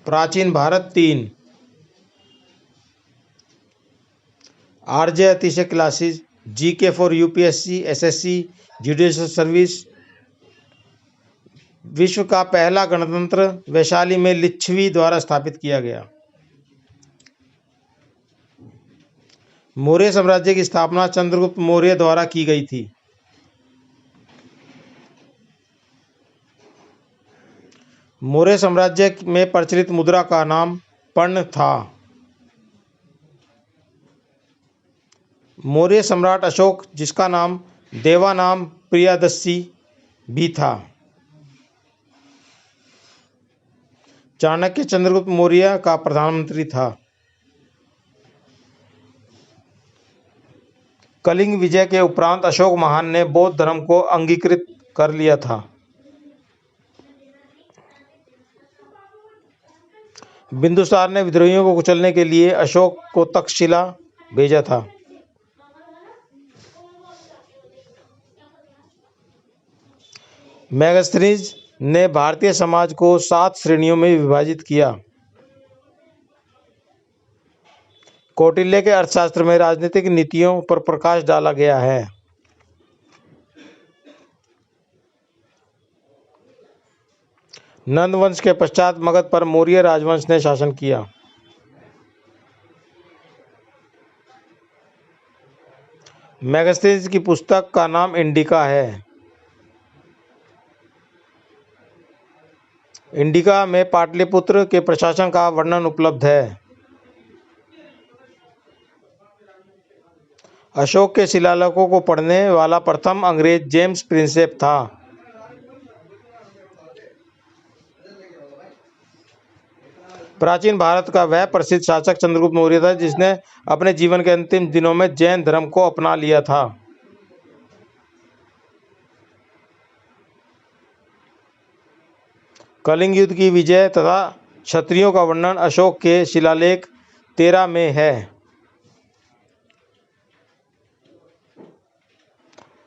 प्राचीन भारत 3। आरजे अतिशय classes, GK for UPSC, SSC, judicial service. विश्व का पहला गणतंत्र वैशाली में लिच्छवी द्वारा स्थापित किया गया। मौर्य साम्राज्य की स्थापना चंद्रगुप्त मौर्य द्वारा की गई थी। मौर्य साम्राज्य में प्रचलित मुद्रा का नाम पर्ण था। मौर्य सम्राट अशोक, जिसका नाम देवानाम प्रियदर्शी भी था। चाणक्य चंद्रगुप्त मौर्य का प्रधानमंत्री था। कलिंग विजय के उपरांत अशोक महान ने बौद्ध धर्म को अंगीकृत कर लिया था। बिंदुसार ने विद्रोहियों को कुचलने के लिए अशोक को तक्षशिला भेजा था। मेगास्थनीज ने भारतीय समाज को 7 श्रेणियों में विभाजित किया। कौटिल्य के अर्थशास्त्र में राजनीतिक नीतियों पर प्रकाश डाला गया है। नंद वंश के पश्चात मगध पर मौर्य राजवंश ने शासन किया। मेगास्थनीज की पुस्तक का नाम इंडिका है। इंडिका में पाटलिपुत्र के प्रशासन का वर्णन उपलब्ध है। अशोक के शिलालेखों को पढ़ने वाला प्रथम अंग्रेज जेम्स प्रिंसेप था। प्राचीन भारत का वह प्रसिद्ध शासक चंद्रगुप्त मौर्य था जिसने अपने जीवन के अंतिम दिनों में जैन धर्म को अपना लिया था। कलिंग युद्ध की विजय तथा क्षत्रियों का वर्णन अशोक के शिलालेख 13 में है।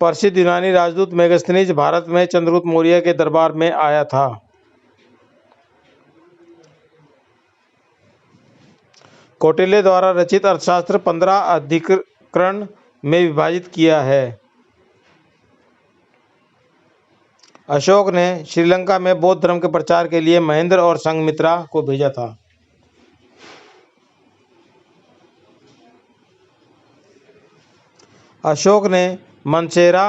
प्रसिद्ध यूनानी राजदूत मेगास्थनीज भारत में चंद्रगुप्त मौर्य के दरबार में आया था। कौटिल्य द्वारा रचित अर्थशास्त्र 15 अधिकरण में विभाजित किया है। अशोक ने श्रीलंका में बौद्ध धर्म के प्रचार के लिए महेंद्र और संघमित्रा को भेजा था। अशोक ने मनसेरा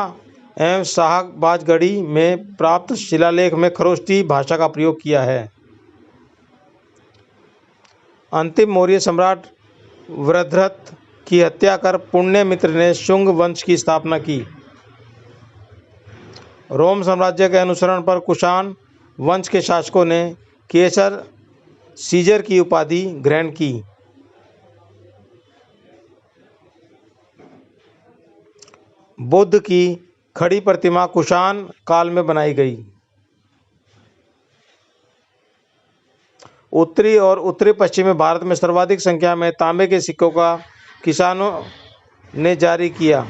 एवं शाहबाजगढ़ी में प्राप्त शिलालेख में खरोष्ठी भाषा का प्रयोग किया है। अंतिम मौर्य सम्राट वृद्धरथ की हत्या कर पुण्यमित्र ने शुंग वंश की स्थापना की। रोम साम्राज्य के अनुसरण पर कुषाण वंश के शासकों ने केसर सीजर की उपाधि ग्रहण की। बुद्ध की खड़ी प्रतिमा कुषाण काल में बनाई गई। उत्तरी और उत्तरी पश्चिमी भारत में सर्वाधिक संख्या में तांबे के सिक्कों का किसानों ने जारी किया।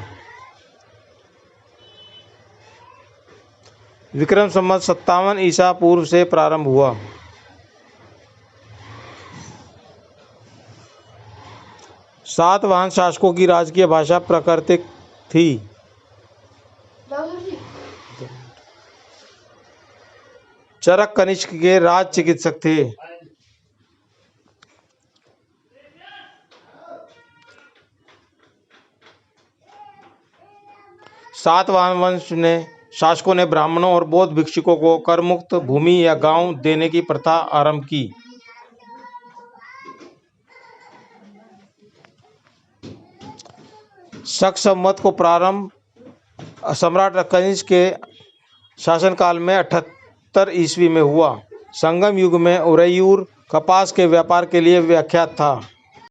विक्रम संवत 57 ईसा पूर्व से प्रारंभ हुआ। सातवाहन शासकों की राजकीय भाषा प्राकृतिक थी। चरक कनिष्क के राज चिकित्सक थे। सातवाहन वंश ने शासकों ने ब्राह्मणों और बौद्ध भिक्षुकों को करमुक्त भूमि या गांव देने की प्रथा आरंभ की। शक संवत को प्रारंभ सम्राट कनिष्क के शासनकाल में 78 ईस्वी में हुआ। संगम युग में उरैयूर कपास के व्यापार के लिए विख्यात था।